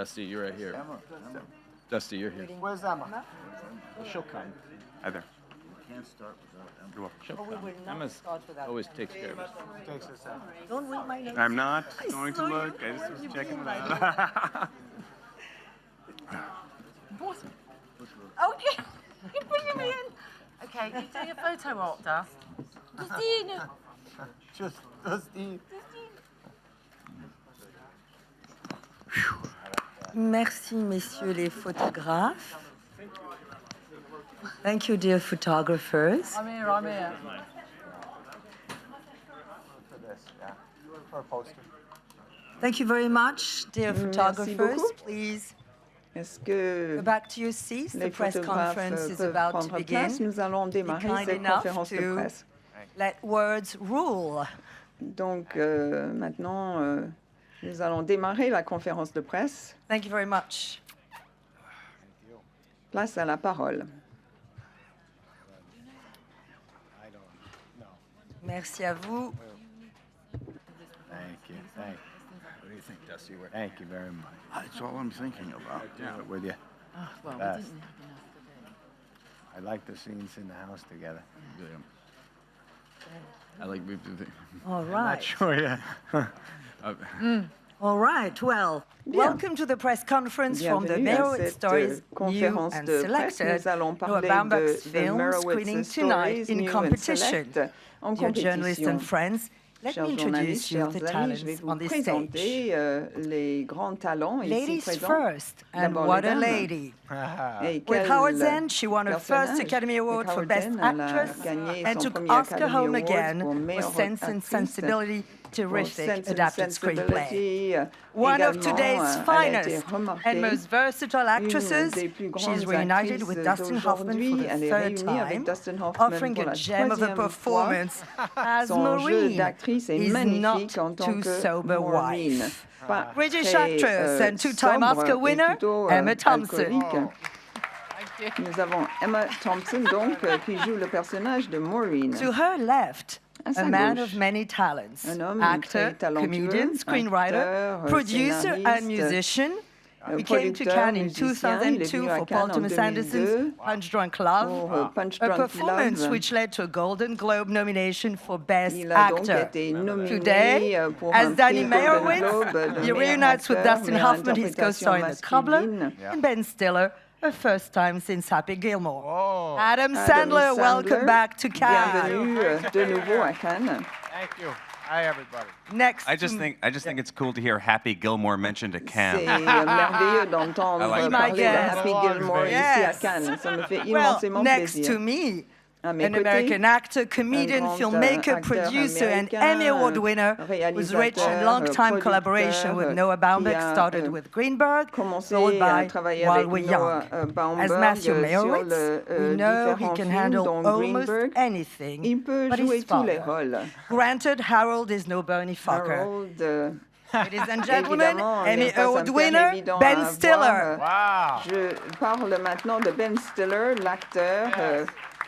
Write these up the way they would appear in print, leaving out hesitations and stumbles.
Dusty, you're right here. Dusty, you're here. Where's Emma? She'll come. Hi there. Can't start without Emma. You're welcome. She'll Oh, we come. will not Emma's start without always takes care of us. Takes us out. Don't read my notes. I'm not I going to saw look. you. I just was You checking it read my out. Okay, you're pushing me in. Okay, you do your photo op, Dust. Justine. Just Dusty. Merci, messieurs les photographes. Thank you, dear photographers. I'm here. For this, yeah. For a poster. Thank you very much, dear photographers. beaucoup. Please Est-ce que go back to your seats. The les press photographes conference is peuvent about to prendre begin. place? Nous allons démarrer kind cette enough conférence de to- presse. Let words rule. Donc maintenant, nous allons démarrer la conférence de presse. Thank you very much. Place à la parole. Merci à vous. Thank you. Thank you. What do you think, Dusty? Thank you very much. That's all I'm thinking about. Yeah, with you. Well, Best. we didn't have enough today. I like the scenes in the house together. I like. All I'm not right. sure. Yeah. All right. Well, Bien. welcome to the press conference from the Bienvenue à Merowitz cette Stories New conférence and de presse. Selected. Nous allons Noah parler Baumbach's de film screening Merowitz tonight Stories in New and competition. Select en Dear journalists compétition. and friends, let Chers me introduce journalistes, you chers the amis, talents je vais vous on this stage. présenter les grands talents ici Ladies présents. first, and D'abord what les a dames. lady. Et With quel Howard Zinn, she won her first personnage. Academy Award Avec for Howard Best Zinn, elle a Actress gagné and son took premier Oscar Academy home Award again pour for meilleure Sense and actrice. Sensibility, Pour terrific Sense and adapted screenplay. Sensibility, One of également, today's elle a été finest remarquée. and most versatile actresses, Une des plus she's grandes reunited with actrices Dustin Hoffman for d'aujourd'hui. the Elle est third réunie avec time, Dustin Hoffman offering pour a la gem of a troisième fois. performance as Son jeu Maureen d'actrice est is magnifique not en tant too que sober Maureen. wife. Pas British très, actress and two-time sobre Oscar et winner, plutôt, Emma Thompson. alcoolique. Nous avons Emma Thompson, donc, qui joue le personnage de Maureen. To her left, À sa a man gauche, of many talents, un homme actor, très talentueux, comedian, screenwriter, acteur, producer and scénariste, musician. He came to producteur, Cannes in musicien. Il est 2002 venu à for Cannes Paul en Thomas 2002 Anderson's Punch Drunk Love, pour Punch a Drunk performance Love. which led to a Golden Globe nomination for Best Il a donc Actor. été nominé Today, pour as un Danny prix Golden Meyerowitz, Globe de he meilleur reunites with acteur, Dustin meilleure Hoffman, his interprétation co-star in The Cobbler, masculine. and Ben Stiller, a first time since Happy Gilmore. Oh. Adam Adam Sandler, welcome back to Cannes. Bienvenue de nouveau à Cannes. Thank you. Hi, everybody. Next, I just think it's cool to hear Happy Gilmore mentioned at C'est Cannes. merveilleux d'entendre I like parler de that. Happy Gilmore ici à Yes. Cannes. Ça me fait well, immensément next plaisir. to me, À mes an côtés, American actor, comedian, grand, filmmaker, acteur producer, and américain, Emmy Award winner, whose rich and réalisateur, long-time collaboration with producteur, Noah Baumbach qui a, started with Greenberg, commencé followed à by travailler While avec We're Noah Young. Baumbach As Matthew sur Meyerowitz, we know he différents can films, handle dont almost Greenberg. anything Il peut but jouer his tous les father. rôles. Granted, Harold is no Bernie Fokker. Harold, Ladies and gentlemen, évidemment, Emmy n'est pas un Award père winner, évident à Ben avoir. Stiller. Wow. Je parle maintenant de Ben Stiller, l'acteur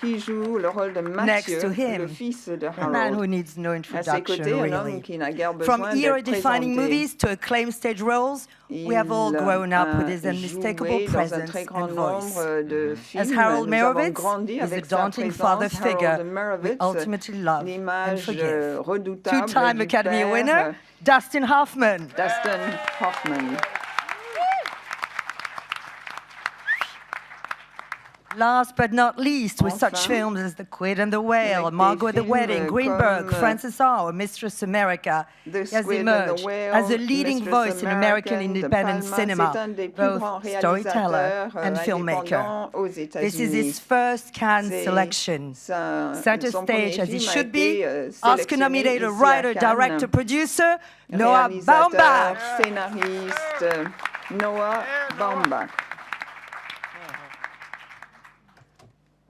qui joue le rôle de Next to Mathieu, him, le fils de a man who Harold. needs no À ses introduction, côtés, un homme really. qui n'a guère From besoin d'être era-defining présenté. movies to acclaimed stage roles, we have all grown up with his unmistakable joué dans un presence très grand and voice. nombre de films. As Harold Nous avons Meyerowitz grandi is a avec sa daunting présence. father figure Harold we Meyerowitz, ultimately love and l'image forgive. redoutable Two-time du Academy père, winner, Dustin Hoffman. Dustin Hoffman. Last but not least, with such Enfin, films as The Quid and the Whale, avec Margot at des the Wedding, films Greenberg, comme, Frances Howe, Mistress America, The he has Squid and the emerged Whale, as a leading Mistress voice in American American, De independent Palma, cinema, c'est un des plus both grands storyteller réalisateurs, and filmmaker. indépendants aux This is États-Unis. his first Cannes C'est selection. Center son stage premier as he film a should be, été, Oscar-nominated sélectionné ici à writer, Cannes. director, producer, Noah Réalisateur, Baumbach. scénariste, Noah Baumbach.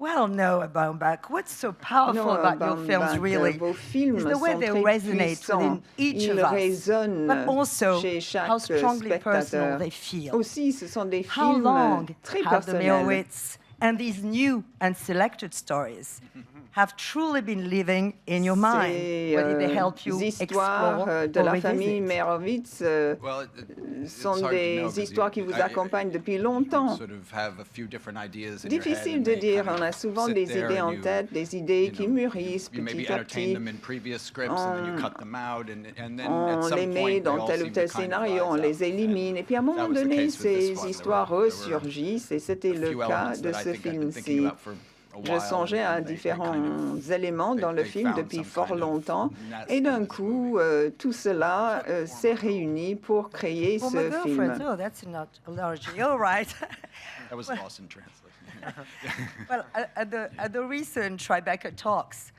Well, Noah Baumbach, what's so powerful Noah about your films, Baumbach, really, vos films is the way sont they très resonate puissants. within each Ils of us, résonnent but also chez chaque how strongly personal spectateur. they feel. Aussi, ce sont des How films long très have the personnels. Meyerowitz And these new and selected stories have truly been living in your mind. Whether they help you Ces explore histoires de or la revisit. famille Merovitz Well, sont des histoires qui vous accompagnent depuis longtemps. Sort of have a few different ideas in your head Difficile and de they dire, kind of on a souvent sit des there idées and en you- tête, des idées qui you know, mûrissent you maybe petit à entertain petit. them in previous scripts and then you cut them out and then at On some les met point they dans all tel ou seem to tel kind of scénario, on rise les up. élimine. Et puis à un That moment was the donné, case with this ces one. histoires There were ressurgissent et c'était a le few cas elements de that I ce think I've been thinking film-ci. about for a Je while, songeais à and they différents kind of- éléments dans le they film found depuis some fort kind of longtemps. nest Et in d'un this coup, movie. tout cela s'est réuni pour créer For my ce girlfriend, film. oh, that's not allergy. All right. That was lost in translation. Well, at the recent Tribeca talks,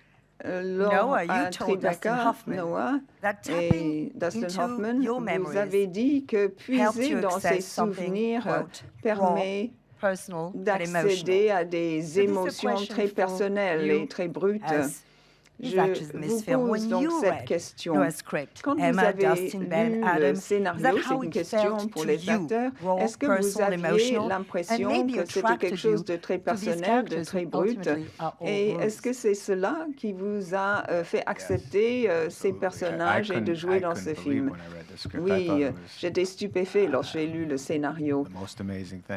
Lors Noah, you à told Dustin Tribeca, Hoffman Noah that et tapping Dustin into Hoffman, your vous memories avez dit que helped puiser you dans ces access something, souvenirs quote, permet raw, personal and d'accéder emotional. à des So this is a émotions question très for personnelles you et très brutes. as his Je actress in vous this film. pose When donc you cette read question. Noah's script, Quand vous Emma, avez Dustin, Ben, lu Adam, le is that scénario, how c'est une it question felt pour to les you, acteurs. raw, Est-ce que vous personal, aviez emotional, and l'impression maybe que c'était attracted quelque chose de you très to these personnel, de characters très who brut? ultimately are all Et est-ce rose? que c'est cela qui vous a fait accepter ces personnages et de jouer dans ce film? Oui, j'étais stupéfait lorsque j'ai lu le scénario.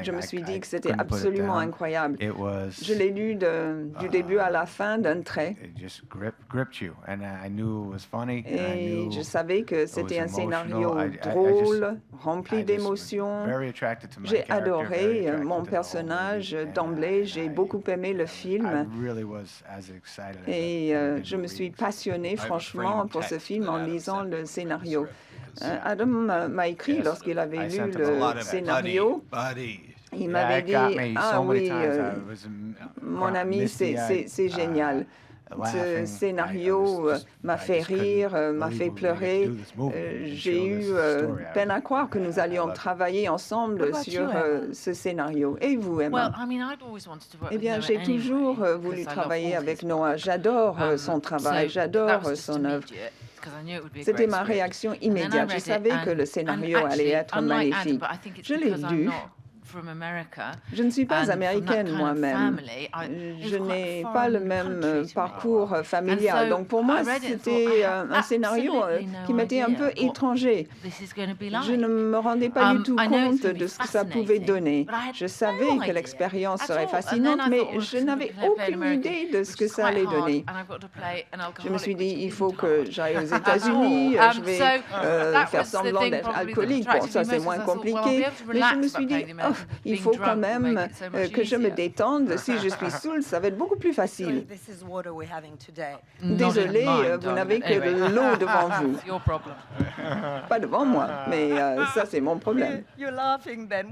Je me suis dit que c'était absolument incroyable. Je l'ai lu du début à la fin d'un trait. Et je savais que c'était un scénario drôle, rempli d'émotions. J'ai adoré mon personnage d'emblée. J'ai beaucoup aimé le film. Et je me suis passionnée, franchement, pour ce film en lisant le scénario. Adam m'a écrit lorsqu'il avait lu le scénario. Il m'avait dit, ah oui, mon ami, c'est génial. Ce scénario m'a fait rire, m'a fait pleurer. J'ai eu peine à croire que nous allions travailler ensemble sur ce scénario. Et vous, Emma? Eh bien, j'ai toujours voulu travailler avec Noah. J'adore son travail, j'adore son œuvre. C'était ma réaction immédiate. Je savais que le scénario allait être magnifique. Je l'ai lu. Je ne suis pas américaine moi-même. Je n'ai pas le même parcours familial. Donc pour moi, c'était un scénario qui m'était un peu étranger. Je ne me rendais pas du tout compte de ce que ça pouvait donner. Je savais que l'expérience serait fascinante, mais je n'avais aucune idée de ce que ça allait donner. Je me suis dit, il faut que j'aille aux États-Unis, je vais faire semblant d'être alcoolique. Bon, ça c'est moins compliqué. Mais je me suis dit, oh, il faut quand même que je me détende. Si je suis saoule, ça va être beaucoup plus facile. Désolée, vous n'avez que de l'eau devant vous. Pas devant moi, mais ça c'est mon problème. Ben,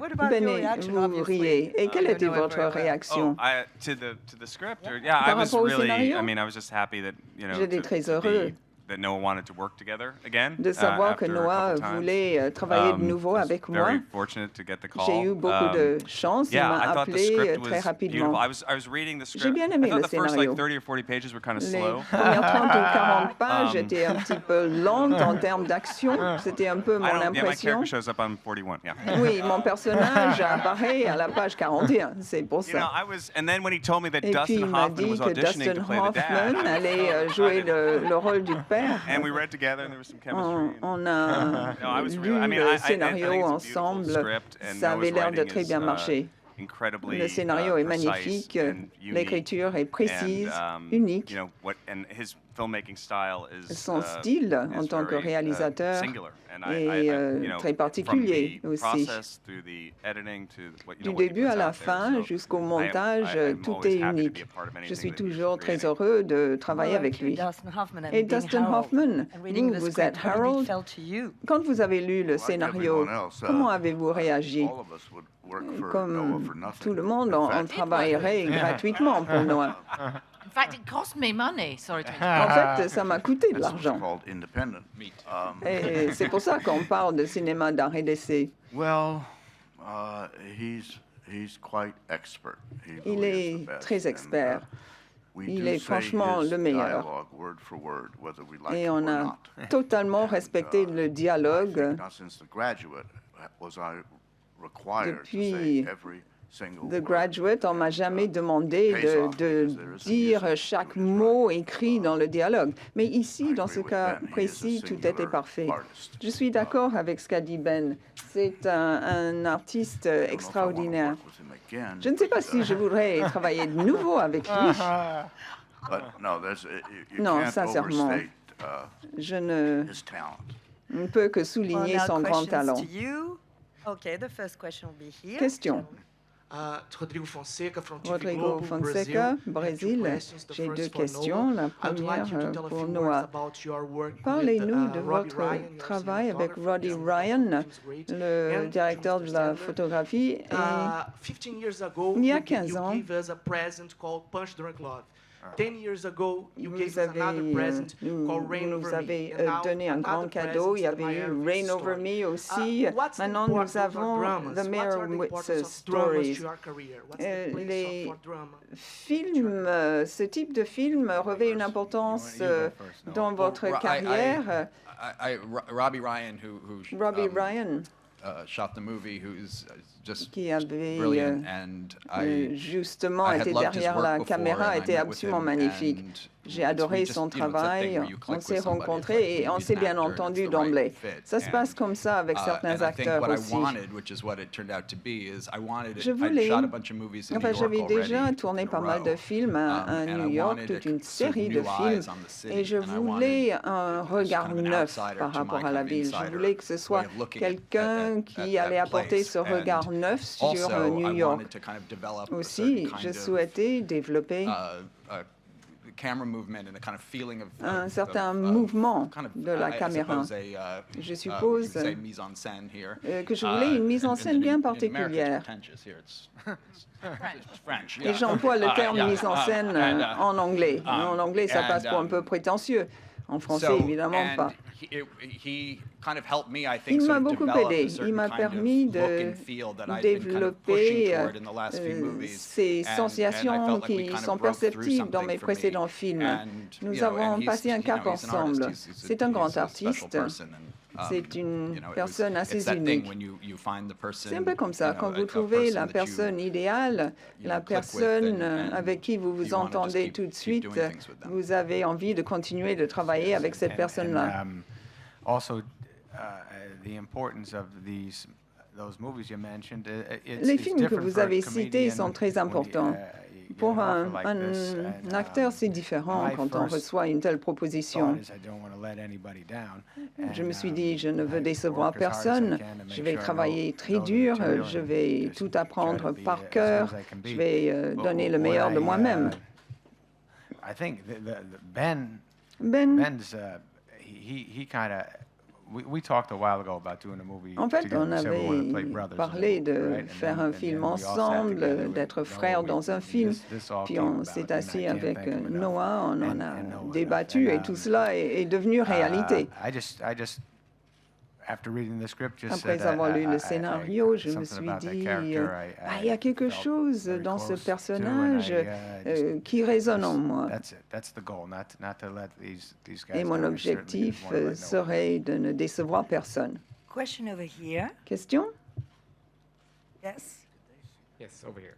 vous riez. Et quelle était votre réaction? To the script, or yeah, I Par was rapport au really. scénario? I mean, I was just happy that J'étais très heureux that Noah wanted to work together again. de savoir que after a Noah couple times. voulait travailler de nouveau I was avec moi. very fortunate to get the call. J'ai eu beaucoup de chance. Il Yeah, m'a I thought the appelé script très was rapidement. beautiful. I was reading the script. J'ai bien aimé I thought le the first scénario. like 30 or 40 pages were kind of Les slow. premières 30 ou 40 pages étaient un petit peu lentes en termes d'action. C'était un peu mon Yeah, my impression. character shows up on 41. Yeah. Oui, mon personnage apparaît à la page 41. C'est pour You know, ça. I was, and then when he told me that Et puis Dustin il m'a Hoffman dit was que auditioning Dustin to play the dad, Hoffman allait jouer le rôle du père. and we read together, and there was some chemistry. On a No, I was lu really. I mean, le I think scénario it's a beautiful ensemble. script, and Ça avait Noah's l'air de writing très is, bien marcher. incredibly, Le scénario est precise magnifique, and unique, l'écriture est précise, and, unique. You know, and his filmmaking style is, Son style en is tant que very, réalisateur singular. And est you know, très particulier from the aussi. process through the editing to what, you Du know, what he début puts à la out there. fin So jusqu'au I am- montage, I'm tout always est happy to be unique. a part of Je anything suis that he's toujours très creating. heureux de travailler avec lui. Et Dustin Hoffman, vous êtes Harold. Quand vous avez lu le scénario, comment avez-vous réagi? Comme tout le monde, on travaillerait gratuitement pour Noah. In fact, it cost me money. Sorry to En interrupt. fait, ça m'a coûté de l'argent. Et c'est pour ça qu'on parle de cinéma d'art et d'essai. Well, he's quite expert. Il est très expert. Il est franchement le meilleur. Et on a totalement respecté le dialogue depuis The Graduate, on m'a jamais demandé de dire chaque mot écrit dans le dialogue. Mais ici, dans ce cas précis, tout était parfait. Je suis d'accord avec ce qu'a dit Ben. C'est un artiste extraordinaire. Je ne sais pas si je voudrais travailler de nouveau avec lui. Non, sincèrement, je ne peux que souligner Well, now son grand questions talent. to you. Okay, the first question will be here. Question. Rodrigo Fonseca from TV Rodrigo Globo, Fonseca, Brazil. Brésil. J'ai deux for questions. Noah. La I'd like you to première tell a pour few words Noah. about your work with, Parlez-nous de Robbie votre Ryan, your travail avec cinematographer, Roddy which is Ryan, great, le and directeur de Jim la Sandler. photographie. Et 15 years ago, il y a you 15 ans, gave us a present called Punch Drunk Love. 10 years ago, you vous gave us another present called Rain nous Over Me. avez And now, donné un another grand cadeau. Il y present, avait The eu Mayor Rain Witz Over story. Me aussi. What's the Maintenant, importance nous of avons dramas? The What Mayor are the importance Witz of dramas Stories. to your career? What's the place Les for drama? films, ce type de film revêt une importance dans votre carrière. Robbie Ryan, who Robbie Ryan, shot the movie, who's just qui avait brilliant, and justement I had été loved his derrière work la before, caméra, and I était met with absolument him, magnifique. and J'ai adoré we just, son you know, it's that travail. thing where you On click s'est with somebody, it's rencontrés like et on he's s'est an bien actor and entendu it's the right d'emblée. fit. Ça se passe And, comme ça avec certains and I think acteurs what aussi. I wanted, which is what it turned out to be, is I wanted it. Je I voulais, shot a bunch of movies in New enfin, York j'avais déjà already tourné in a pas mal de row. films à And New I York, wanted toute une sort of série de new films, eyes on the city, et je and I voulais wanted un this regard kind of an neuf outsider par to rapport my à kind la of ville. Je insider voulais que ce way soit of looking quelqu'un qui allait apporter ce regard neuf sur Also, New I York. wanted to kind of develop a Aussi, certain je kind of, souhaitais développer camera movement and a kind of feeling of un certain mouvement kind of, de la I caméra. suppose Je you suppose could say mise en scène here. Que je voulais une mise en scène bien particulière. Et j'emploie le terme mise en scène en anglais. En anglais, ça passe pour un peu prétentieux. En français, évidemment pas. Il m'a beaucoup aidé. Il m'a permis de développer ces sensations qui sont perceptibles dans mes précédents films. Nous avons passé un cap ensemble. C'est un grand artiste. C'est une personne assez unique. C'est un peu comme ça. Quand vous trouvez la personne idéale, la personne avec qui vous vous entendez tout de suite, vous avez envie de continuer de travailler avec cette personne-là. Les films que vous avez cités sont très importants. Pour un acteur, c'est différent quand on reçoit une telle proposition. Je me suis dit, je ne veux décevoir personne, je vais travailler très dur, je vais tout apprendre par cœur, je vais donner le meilleur de moi-même. Ben, en fait, on avait parlé de faire un film ensemble, d'être frères dans un film, puis on s'est assis avec Noah, on en a débattu et tout cela est devenu réalité. Après avoir lu le scénario, je me suis dit, il y a quelque chose dans ce personnage qui résonne en moi. Et mon objectif serait de ne décevoir personne. Question over here. Question? Yes. Yes, over here.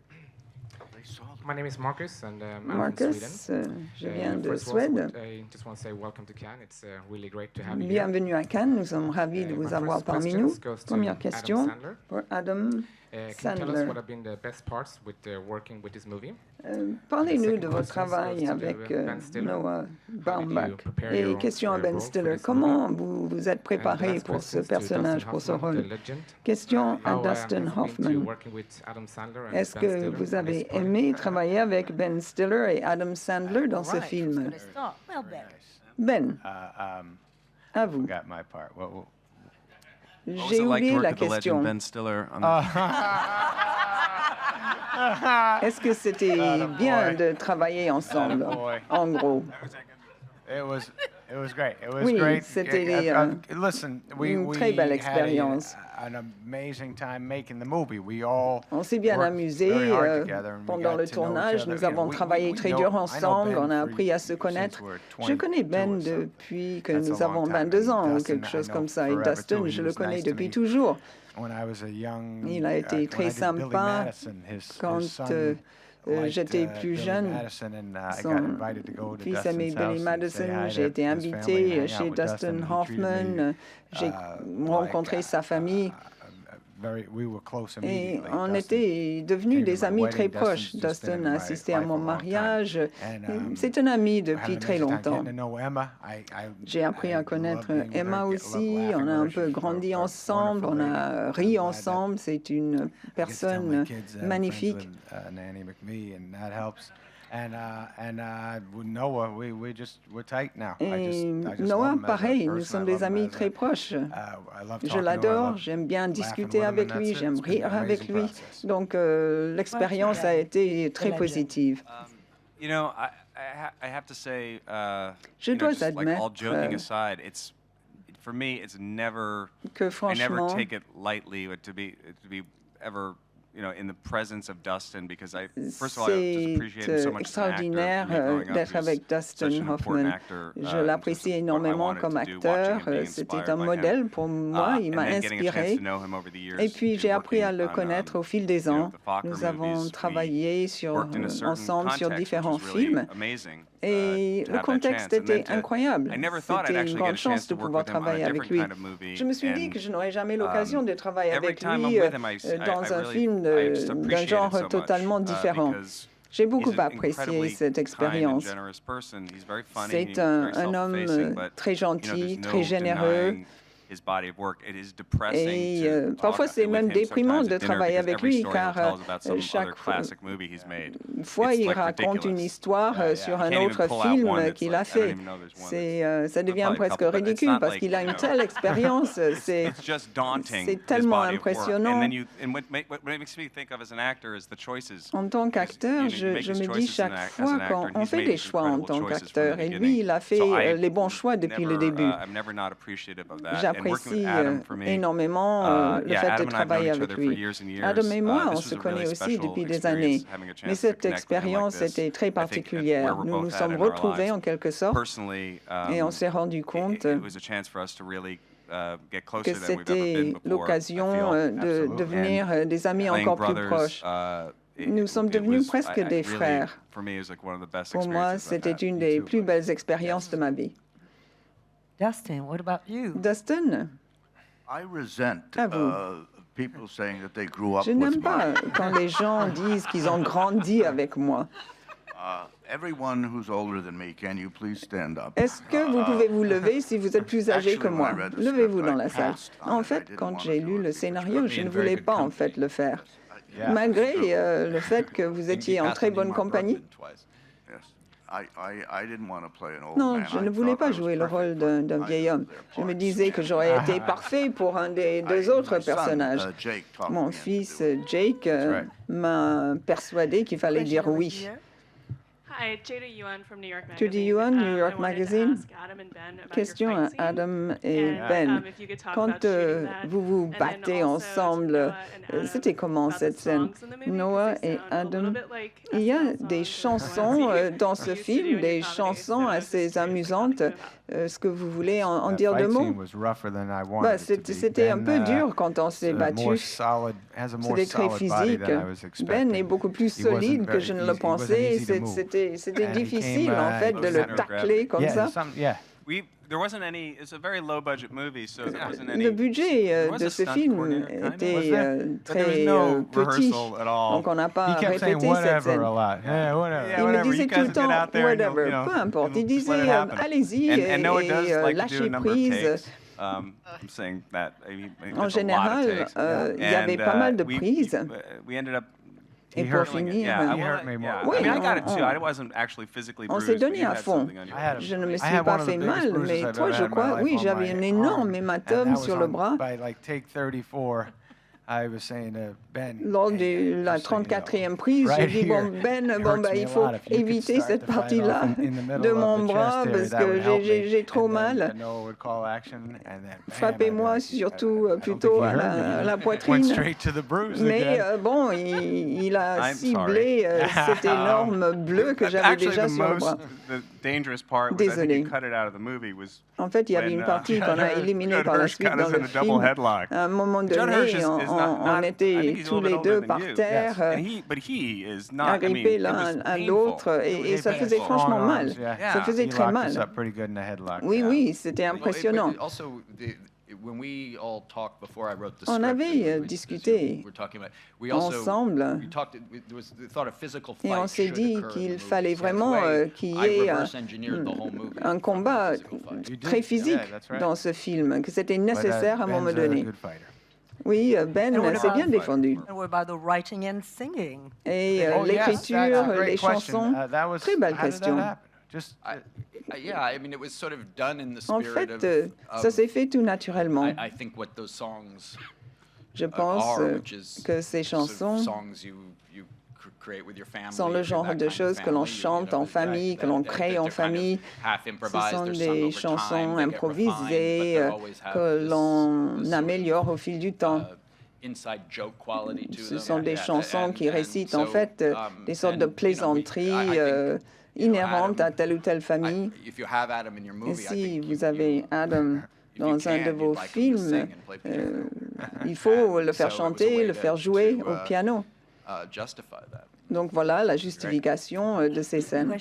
My name is Marcus, and I'm from Marcus, Sweden. je viens de First of all, Suède. I just want to say welcome to Cannes. It's really great to have you here. Bienvenue à Cannes, nous sommes ravis de My vous avoir first parmi question nous. goes to Première Adam question Sandler. pour Adam Can you tell us Sandler. what have been the best parts with working with this movie? Parlez-nous de votre travail avec Noah Baumbach. Et question à Ben Stiller, comment vous vous êtes préparé pour ce personnage, pour ce rôle? Question à Dustin Hoffman. Est-ce que vous avez aimé travailler avec Ben Stiller et Adam Sandler dans ce film? Well, Ben. Ben, à vous. J'ai oublié la question. Ben Stiller Est-ce que c'était bien de travailler ensemble, en gros? It was great. It was Oui, great. c'était Listen, une très belle expérience. An amazing time making the movie. We all On s'est bien worked amusé very hard together, and we pendant got le to know each tournage. other. Nous You know, avons travaillé très dur ensemble. On a appris à se connaître. Je connais Ben depuis que nous avons 22 ans, ou quelque chose comme ça. Et Dustin, je le connais depuis toujours. Il a été très sympa quand j'étais plus jeune. Son fils aimait Billy Madison. J'ai été invité chez Dustin Hoffman. J'ai rencontré sa famille. Et on était devenus des amis très proches. Dustin a assisté à mon mariage. C'est un ami depuis très longtemps. J'ai appris à connaître Emma aussi. On a un peu grandi ensemble. On a ri ensemble. C'est une personne magnifique. Et Noah, pareil, nous sommes des amis très proches. Je l'adore, j'aime bien discuter avec lui, j'aime rire avec lui. Donc l'expérience a été très positive. You know, I have to say, Je dois admettre all joking aside, for me, it's never. Que I never franchement, take it lightly to be ever, in the presence of Dustin, because first of all, I just appreciate him so much as an actor. extraordinaire Me growing up, d'être he was avec such Dustin an important Hoffman. actor, Je in terms l'apprécie of what I énormément wanted comme to do, watching acteur. him, being C'était inspired un by him. modèle pour moi. Il m'a And then getting a chance inspiré. to know him over the years, Et puis j'ai appris à le working connaître on, au fil des ans. the Fokker Nous avons movies. travaillé Worked in a certain ensemble sur context, which différents was really films. amazing, Et to le have that contexte chance. And then était incroyable. I never thought I'd C'était une actually grande get a chance chance de to work pouvoir with him on a travailler avec different lui. kind of movie. Je me suis dit And, que je n'aurais jamais l'occasion de travailler every avec time I'm lui with him, dans un really- film I just d'un appreciate genre it so much, totalement différent. because J'ai beaucoup he's an apprécié incredibly cette kind and expérience. generous person. He's very funny, C'est he's un very homme self-effacing, but, très gentil, there's no très généreux. denying his body of work. It is depressing Et to parfois, talk c'est with même him déprimant sometimes de at dinner, travailler because avec every lui, story he'll car tell us about some other chaque classic movie he's made. fois, It's il like raconte une ridiculous. histoire sur un Can't even autre pull out one film that's qu'il like, a I don't fait. even know there's one Ça devient probably a presque couple, but it's ridicule not parce like, qu'il a you une know, telle expérience. It's just daunting. c'est his tellement body of work. impressionnant. And then and what it makes me think of as an actor is the choices. En tant qu'acteur, You make je these me dis choices chaque as fois an actor, and qu'on he's fait made des these choix en incredible tant choices from qu'acteur. the Et beginning. lui, il a fait So les bons choix depuis le début. I'm never not appreciative of that. And working with J'apprécie Adam, for me, énormément le yeah, fait de Adam and I've known travailler each avec other for lui. years and years. Adam et moi, on This se was a connaît really aussi special depuis des experience, années. having a chance Mais to cette connect with him like expérience this. était très I think where particulière. we're Nous both nous at sommes in our retrouvés lives. en quelque sorte Personally, et on s'est rendu compte it was a chance for us to really get closer que than we've ever been c'était before. l'occasion I feel. de devenir des amis Playing encore plus brothers, proches. Nous sommes devenus presque des frères. Pour moi, c'était une des plus belles expériences de ma vie. Dustin, what about you? Dustin, I resent À vous. people saying that they grew up je with n'aime me. pas quand les gens disent qu'ils ont grandi avec moi. Everyone who's older than me, can you please stand up? Est-ce que vous pouvez vous lever si vous êtes plus âgé que Actually, moi? when I read the Levez-vous script, dans I la salle. passed on En it. I fait, didn't quand want j'ai to lu do le it scénario, because je in ne very voulais good pas en company. fait le faire. Yeah. Malgré le fait que vous étiez en très bonne compagnie. Yes. I didn't want to play an old Non, man. je I ne voulais thought pas I was jouer le rôle perfect d'un for vieil either homme. of their Je me parts. disais que j'aurais été parfait pour un des deux autres My son, personnages. Jake, talked me Mon into fils doing it. Jake right. m'a persuadé qu'il fallait dire oui. Hi, Jada Yuan from New York Magazine. Judy Yuan, New York I wanted to Magazine. ask Adam and Ben about Question your à fight scene. Adam et And, Ben. if you could talk Quand about shooting that. vous vous And then battez also to ensemble, Noah and Adam c'était comment about the cette scène? songs in the movie, 'cause Noah they et sound a little Adam. bit like Il y a SNL des songs chansons dans ce used to do film, in your des comedy, chansons so I was assez just curious amusantes. about. Est-ce que vous voulez en That dire deux fight mots? scene was rougher than I wanted Bah, it to be. c'était un peu Ben, dur quand on s'est is a more battu. solid- has a more C'était très solid body physique. than I was Ben expecting. est beaucoup plus He wasn't solide que very je ne easy- le he wasn't pensais. easy to move. C'était And he difficile came, en fait it de was le center of tacler gravity. comme Yeah, ça. yeah. There wasn't any. It's a very low budget movie, so there wasn't any. Le budget there was de a ce stunt film coordinator, kind of, était was there? But there was très no petit, rehearsal at all. donc on n'a pas He kept saying répété cette whatever scène. a lot. Yeah, whatever. Yeah, Il me whatever, disait you tout le guys get temps out there and whatever, you'll, peu importe. Il just let disait it happen. allez-y And Noah does et like to do a lâchez number of prise. takes. I'm saying that. I mean, En that's a lot of général, takes. il y avait pas mal de prises. We ended up. Et He pour hurt me. finir, Yeah, He well, hurt me more. yeah. Oui, I mean, I got it on- too. I wasn't actually physically on bruised. s'est but donné you à had fond. something on your I had a- Je ne me I suis had pas one of the fait biggest mal, bruises mais I've toi, ever je had in my crois, life oui, on j'avais my un énorme arm. And hématome that was sur le on bras. by like take 34. lors de la 34e prise, j'ai dit, bon, il faut éviter cette partie-là de mon bras parce que j'ai trop mal. Frappez-moi surtout plutôt à la poitrine. Mais bon, il a ciblé cet énorme bleu que j'avais déjà sur le bras. Désolé. En fait, il y avait une partie qu'on a éliminée par la suite dans le film. À un moment donné, on était tous les deux par terre, agrippés l'un à l'autre, et ça faisait franchement mal. Ça faisait très mal. Oui, c'était impressionnant. On avait discuté ensemble et on s'est dit qu'il fallait vraiment qu'il y ait un combat très physique dans ce film, que c'était nécessaire à un moment donné. Oui, Ben s'est bien défendu. Et l'écriture, les chansons, très belle question. En fait, ça s'est fait tout naturellement. Je pense que ces chansons sont le genre de choses que l'on chante en famille, que l'on crée en famille. Ce sont des chansons improvisées que l'on améliore au fil du temps. Ce sont des chansons qui récitent en fait des sortes de plaisanteries inhérentes à telle ou telle famille. Et si vous avez Adam dans un de vos films, il faut le faire chanter, le faire jouer au piano. Donc voilà la justification de ces scènes.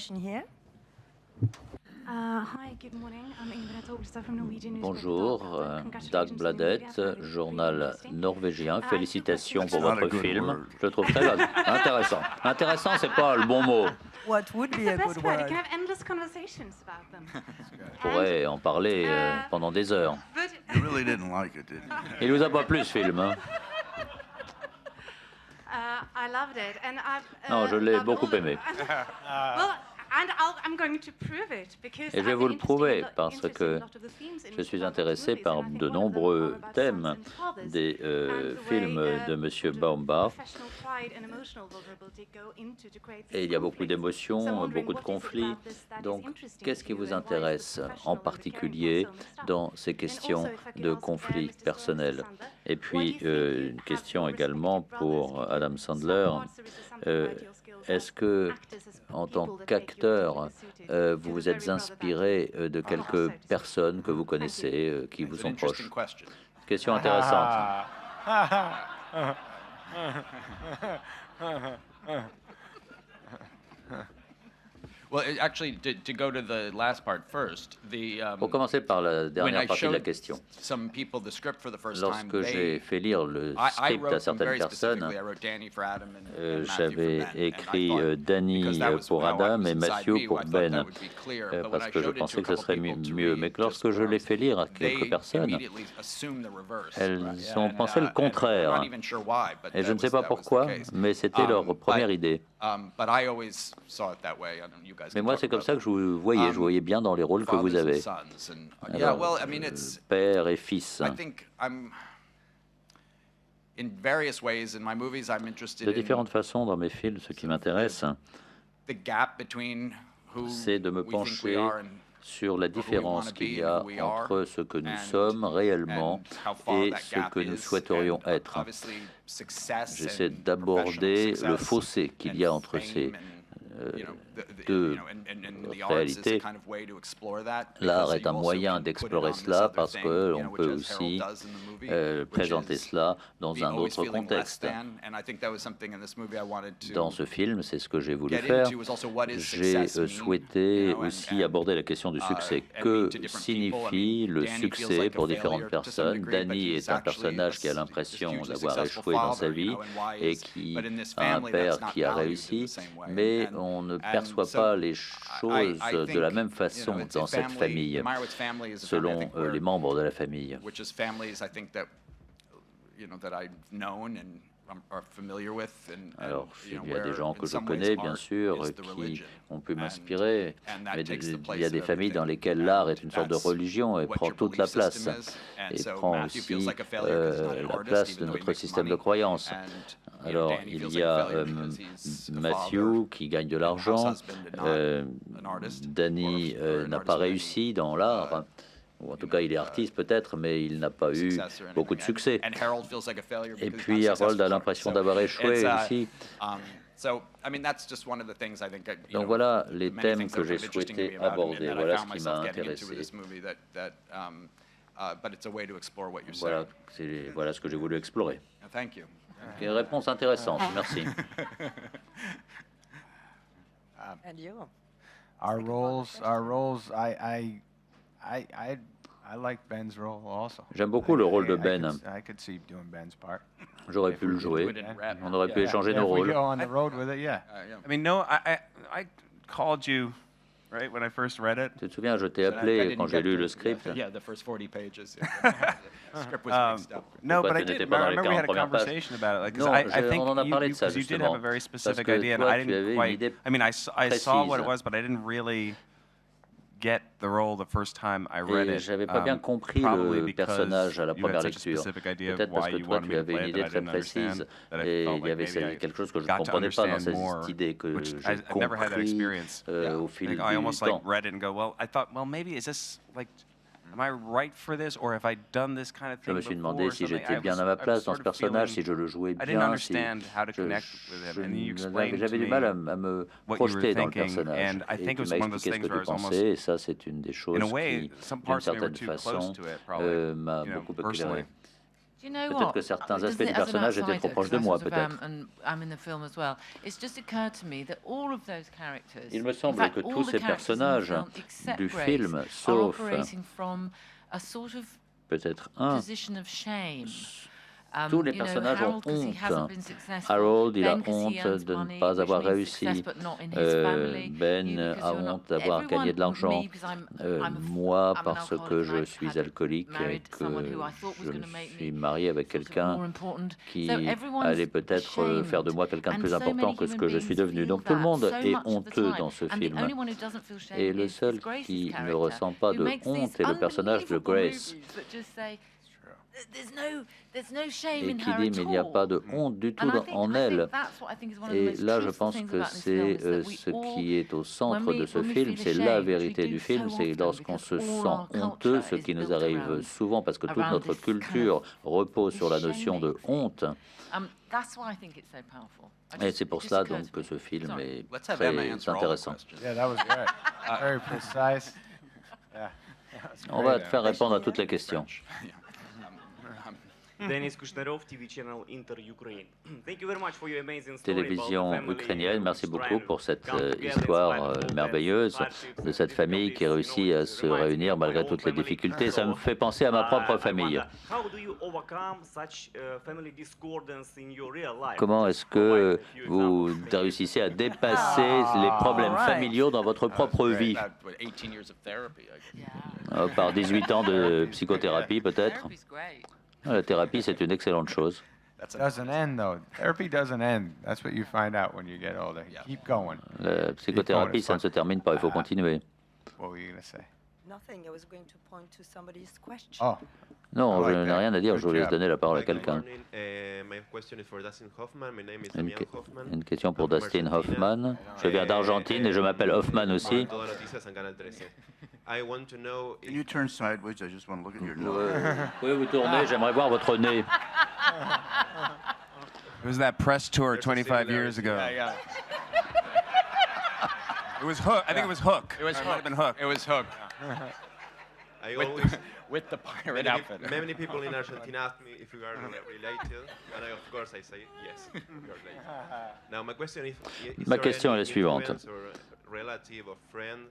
Bonjour, Dag Bladet, journal norvégien. Félicitations pour votre film. Je le trouve très intéressant. Intéressant, c'est pas le bon mot. What would be a good word? On pourrait en parler pendant des heures. Il vous a pas plu ce film, hein? Non, je l'ai beaucoup aimé. Et je vais vous le prouver parce que je suis intéressé par de nombreux thèmes des films de M. Baumbach. Et il y a beaucoup d'émotions, beaucoup de conflits. Donc, qu'est-ce qui vous intéresse en particulier dans ces questions de conflits personnels? Et puis, une question également pour Adam Sandler. Est-ce que, en tant qu'acteur, vous vous êtes inspiré de quelques personnes que vous connaissez, qui vous sont proches? Question intéressante. Pour commencer par la dernière partie de la question, lorsque j'ai fait lire le script à certaines personnes, j'avais écrit Danny pour Adam et Matthew pour Ben, parce que je pensais que ce serait mieux. Mais lorsque je l'ai fait lire à quelques personnes, elles ont pensé le contraire. Et je ne sais pas pourquoi, mais c'était leur première idée. Mais moi, c'est comme ça que je vous voyais. Je voyais bien dans les rôles que vous avez. Alors, père et fils. De différentes façons, dans mes films, ce qui m'intéresse, c'est de me pencher sur la différence qu'il y a entre ce que nous sommes réellement et ce que nous souhaiterions être. J'essaie d'aborder le fossé qu'il y a entre ces deux réalités. L'art est un moyen d'explorer cela parce qu'on peut aussi présenter cela dans un autre contexte. Dans ce film, c'est ce que j'ai voulu faire. J'ai souhaité aussi aborder la question du succès. Que signifie le succès pour différentes personnes? Danny est un personnage qui a l'impression d'avoir échoué dans sa vie et qui a un père qui a réussi, mais on ne perçoit pas les choses de la même façon dans cette famille, selon les membres de la famille. Alors, il y a des gens que je connais, bien sûr, qui ont pu m'inspirer, mais il y a des familles dans lesquelles l'art est une sorte de religion et prend toute la place, et prend aussi la place de notre système de croyance. Alors, il y a Matthew qui gagne de l'argent, Danny n'a pas réussi dans l'art, ou en tout cas il est artiste peut-être, mais il n'a pas eu beaucoup de succès. Et puis Harold a l'impression d'avoir échoué aussi. Donc voilà les thèmes que j'ai souhaité aborder, voilà ce qui m'a intéressé. Voilà ce que j'ai voulu explorer. Une réponse intéressante, merci. And you? Our roles, I like Ben's role also. J'aime beaucoup le rôle de Ben. I could see doing Ben's part. J'aurais pu le jouer. On aurait pu échanger nos rôles. If we go on the road with it, yeah. I mean, no, I called you, right, when I first read it. Tu te souviens, je t'ai appelé quand j'ai lu le script. Yeah, the first 40 pages. Script was mixed up. No, but I tu n'étais did. pas I dans les remember we had a 40 pages. conversation about it. Like, 'cause Non, I think on en a parlé de ça, you did have justement. a very specific Parce que idea, and toi, I tu avais didn't une quite. idée I mean, I saw what it précise. was, but I didn't really get the role the first time I read Et it. j'avais pas bien compris probably le because personnage à la you had première such a lecture. specific idea of Peut-être parce why que you toi, wanted tu me to avais play une it idée that I très didn't understand, précise. that I Et felt il y like avait maybe I quelque chose que je ne got to comprenais pas dans understand more, cette idée que which j'ai I've never had that compris experience. au fil Like, du I almost like temps. read it and go, well, I thought, well, maybe is this like, am I right for this, or have I done this kind of Je thing me suis before demandé or si something? j'étais bien à ma place dans ce personnage, si je le jouais I didn't bien, si understand how to connect with him, and then you explained to j'avais du mal à me what you were projeter dans le thinking, personnage. and I Et think tu it was m'as one of those expliqué ce things que where tu I was almost, pensais, et ça c'est une des choses in a way, qui, some d'une parts of me were certaine too close façon, to it, probably, m'a you know, beaucoup personally. éclairé. Do you know Peut-être what? que certains Doesn't aspects it, du as an personnage étaient trop outsider, proches de 'cause I moi, sort of peut-être. and I'm in the film as well. It's just occurred to me that all of those characters, Il me in semble fact, que all tous the ces characters in the personnages film, except du Grace, film, are sauf operating from a sort of peut-être un, position of shame. tous les You know, personnages ont Harold, 'cause he hasn't honte. been successful. Harold, il a Ben, 'cause he honte earns de ne money, pas which avoir means réussi. success, but not in his family. Ben You, because a you're not- honte d'avoir gagné de everyone, l'argent. me, because I'm Moi, I'm an parce alcoholic que and je I've suis had alcoolique et married que someone who I thought was je gonna me make me suis marié avec sort of quelqu'un more important. qui So everyone's allait peut-être faire de moi quelqu'un de ashamed, plus and so important many que ce human que je beings suis devenu. feel Donc tout le that monde so est much of the honteux time. dans ce And the film. only one who doesn't feel shame Et le is seul Grace's qui ne character, ressent pas who de makes honte these est le personnage de unbelievable Grace. movies that just say, there's no shame Et in qui her dit at mais il n'y a all. pas de honte du tout And I think en elle. that's what I think is one of the Et most là, je truthful pense things que about this c'est film, is that we ce all, qui est au centre when de ce we film, feel c'est la ashamed, vérité which we du do film, so c'est often, lorsqu'on se because all sent our honteux, culture ce is qui nous built arrive around- souvent parce que toute around notre this kind of culture repose sur la shaming notion de thing. honte. That's why I think it's so powerful. Et c'est pour cela donc que ce film Sorry. est Let's have Emma très answer all the intéressant. questions. Yeah, that was great. Very precise. Yeah. That's On va great, te faire répondre à toutes les questions. Denis Kushnarov, TV channel Inter Ukraine. Thank you very much for your amazing story about the Télévision family ukrainienne, merci beaucoup struggle. pour cette Come together in histoire spite of all merveilleuse the hardships de and cette famille qui difficulties. réussit à se réunir malgré toutes les difficultés. Ça me fait penser à ma propre famille. How do you overcome such family discordance in your real life? Comment est-ce que vous réussissez à dépasser les problèmes familiaux dans votre propre vie? About 18 years of therapy. Par 18 ans de psychothérapie peut-être. Therapy's great. La thérapie, c'est une excellente chose. It doesn't end though. Therapy doesn't end. That's what you find out when you get older. Keep going. La psychothérapie, ça ne se termine pas, il faut continuer. What were you gonna say? Nothing. I was going to point to somebody's question. Oh, Non, I je like n'ai that. rien à dire, Good je voulais job. donner la parole à quelqu'un. Une question pour Dustin Hoffman. Je viens d'Argentine et je m'appelle Hoffman aussi. Can you turn sideways? I just want to look at your nose. Pouvez vous tourner, j'aimerais voir votre nez. It was that press tour 25 years ago. It was Hook. I think it was Hook. it was Or might have Hook. been Hook. It was Hook. I always, With the pirate outfit. many people in Argentina ask me if we are related, and of course I say yes, we are related. Now my question is Ma there question est any la suivante. influence or relative or friend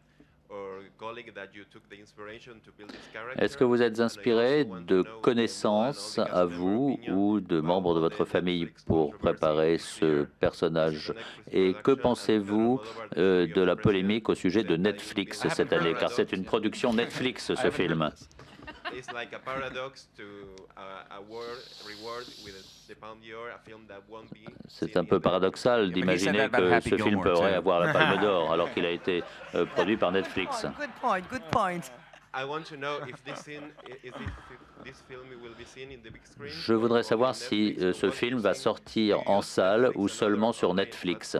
or colleague that you took the inspiration to build this character? Est-ce que vous êtes And I inspiré also want to de know from connaissances one, all the à cast vous member opinion ou de membres de about votre the famille Netflix pour controversy préparer this ce year? personnage? Netflix Et que production, pensez-vous and Almodovar, de la the polémique au sujet de president, Netflix I haven't cette année? heard Car about c'est une it. production Netflix, ce film. it's like a paradox to reward with the Palme d'Or, a film that won't be. C'est un peu paradoxal d'imaginer que ce film pourrait avoir la Palme d'Or alors qu'il a été produit par Netflix. Good point, good point. I want to know if this film will be seen in the big screen. Je voudrais savoir si ce film va sortir en salle ou seulement sur Netflix.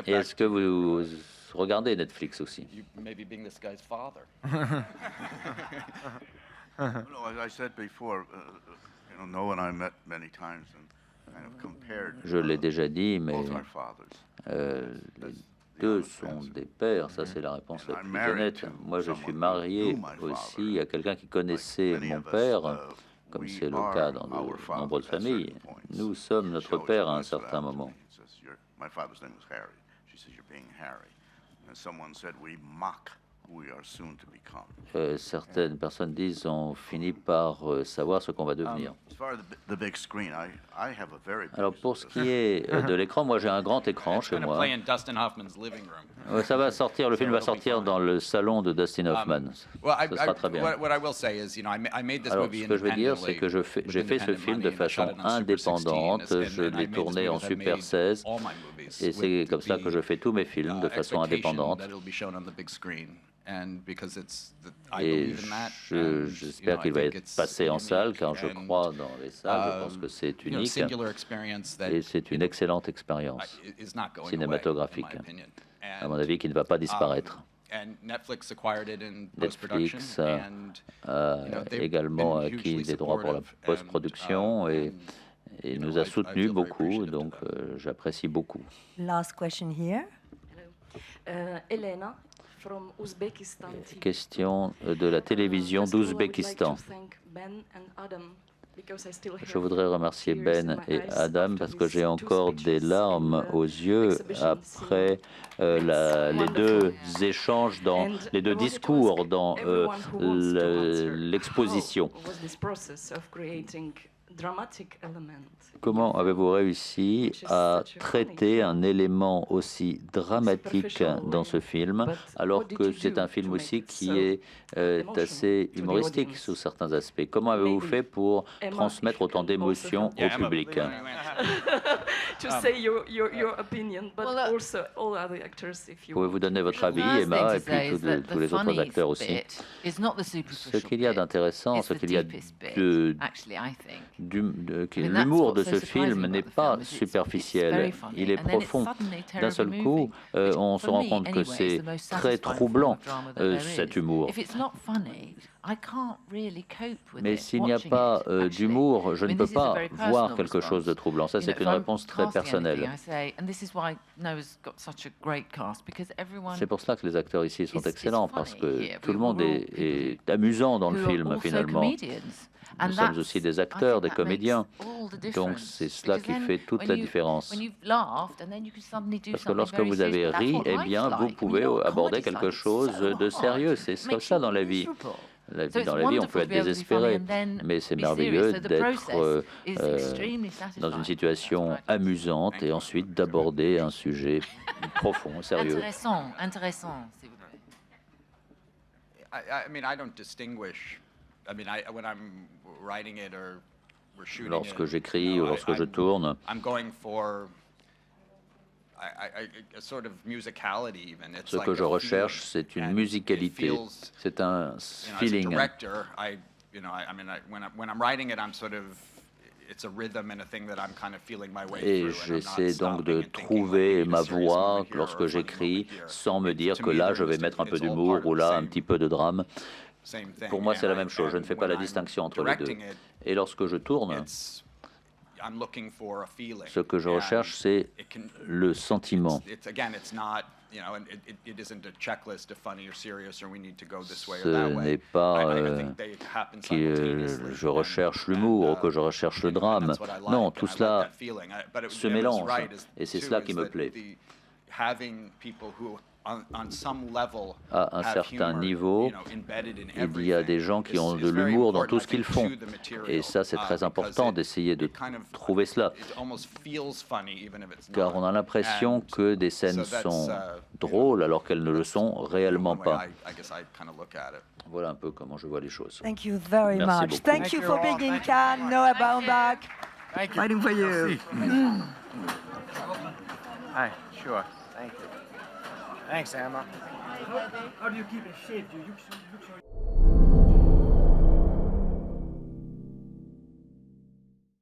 Et est-ce que vous regardez Netflix aussi? No, as I said before, Noah and I met many times and kind of compared. Je l'ai déjà dit, mais both our fathers. les deux sont des pères, ça c'est la réponse la plus honnête. Moi je suis marié aussi à quelqu'un qui connaissait mon père, comme c'est le cas dans de nombreuses familles. Nous sommes notre père à un certain moment. My father's name was Harry. She says, "You're being Harry." And someone said, "We mock who we are soon to become." Certaines personnes disent on finit par savoir ce qu'on va devenir. As far as the big screen, I have a very big. Alors pour ce qui est de l'écran, moi j'ai un grand écran chez moi. Ça va sortir, le film va sortir dans le salon de Dustin Hoffman. Ce sera très bien. Alors ce que je veux dire, c'est que j'ai fait ce film de façon indépendante. Je l'ai tourné en Super 16 et c'est comme ça que je fais tous mes films de façon indépendante. Et j'espère qu'il va être passé en salle, car je crois dans les salles, je pense que c'est unique et c'est une excellente expérience cinématographique, à mon avis, qui ne va pas disparaître. Netflix a également acquis des droits pour la post-production et nous a soutenus beaucoup, donc j'apprécie beaucoup. Last question here. Elena. From Uzbekistan. Question de la télévision d'Ouzbékistan. Je voudrais remercier Ben et Adam parce que j'ai encore des larmes aux yeux après les deux échanges, les deux discours dans l'exposition. Comment avez-vous réussi à traiter un élément aussi dramatique dans ce film, alors que c'est un film aussi qui est assez humoristique sous certains aspects? Comment avez-vous fait pour transmettre autant d'émotions au public? Pouvez-vous donner votre avis, Emma, et puis tous les autres acteurs aussi? Ce qu'il y a d'intéressant, ce qu'il y a l'humour de ce film n'est pas superficiel, il est profond. D'un seul coup, on se rend compte que c'est très troublant, cet humour. Mais s'il n'y a pas d'humour, je ne peux pas voir quelque chose de troublant. Ça, c'est une réponse très personnelle. C'est pour cela que les acteurs ici sont excellents, parce que tout le monde est amusant dans le film, finalement. Nous sommes aussi des acteurs, des comédiens. Donc c'est cela qui fait toute la différence. Parce que lorsque vous avez ri, eh bien, vous pouvez aborder quelque chose de sérieux. C'est ça dans la vie. Dans la vie, on peut être désespéré, mais c'est merveilleux d'être dans une situation amusante et ensuite d'aborder un sujet profond, sérieux. Intéressant, s'il vous plaît. Lorsque j'écris ou lorsque je tourne, ce que je recherche, c'est une musicalité, c'est un feeling. Et j'essaie donc de trouver ma voix lorsque j'écris, sans me dire que là, je vais mettre un peu d'humour ou là, un petit peu de drame. Pour moi, c'est la même chose. Je ne fais pas la distinction entre les deux. Et lorsque je tourne, ce que je recherche, c'est le sentiment. Ce n'est pas que je recherche l'humour ou que je recherche le drame. Non, tout cela se mélange et c'est cela qui me plaît. À un certain niveau, il y a des gens qui ont de l'humour dans tout ce qu'ils font. Et ça, c'est très important d'essayer de trouver cela. Car on a l'impression que des scènes sont drôles alors qu'elles ne le sont réellement pas. Voilà un peu comment je vois les choses. Thank you very Merci much. beaucoup. Thank you for being in Cannes, Noah Baumbach. Thank you. Fighting for you. Hi, sure. Thank you. Thanks, Emma. How do you keep in shape? You look so